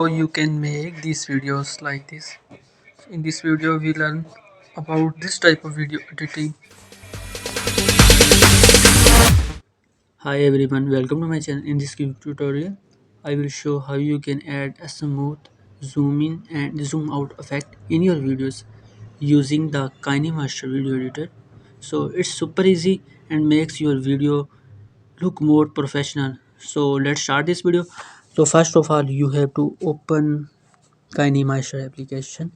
So you can make these videos like this. In this video we learn about this type of video editing. Hi everyone, welcome to my channel. In this quick tutorial I will show how you can add a smooth zoom in and zoom out effect in your videos using the Kinemaster video editor. So it's super easy and makes your video look more professional. So let's start this video. So first of all you have to open Kinemaster application.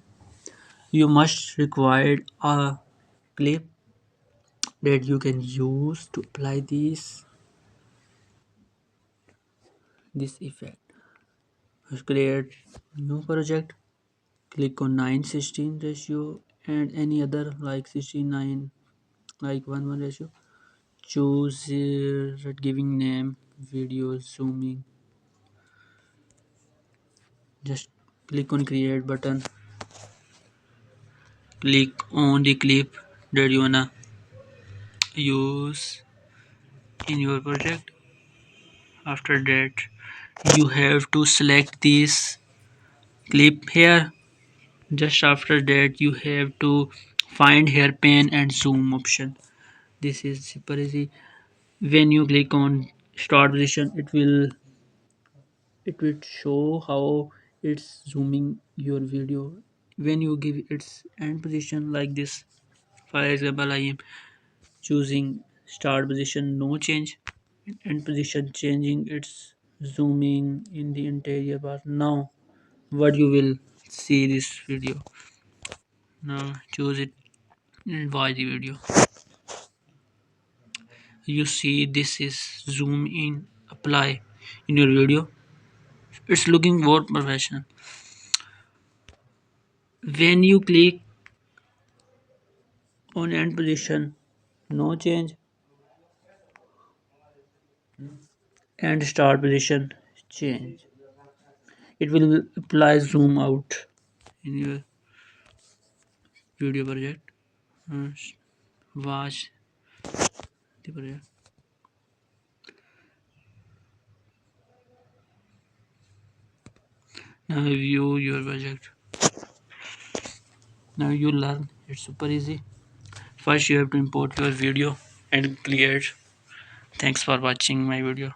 You must require a clip that you can use to apply this effect. First create new project, click on 9:16 ratio and any other like 69 like 1:1 ratio. Choose giving name video zooming. Just click on create button. Click on the clip that you wanna use in your project. After that you have to select this clip here. Just after that you have to find here pen and zoom option. This is super easy. When you click on start position it will show how it's zooming your video. When you give its end position like this, for example I am choosing start position no change, end position changing, it's zooming in the interior part. Now what you will see this video. Now choose it and watch the video. You see this is zoom in apply in your video. It's looking more professional. When you click on end position no change and start position change, it will apply zoom out in your video project. Uh, Watch the project. Now view your project. Now you learn, it's super easy. First you have to import your video and clear it. Thanks for watching my video.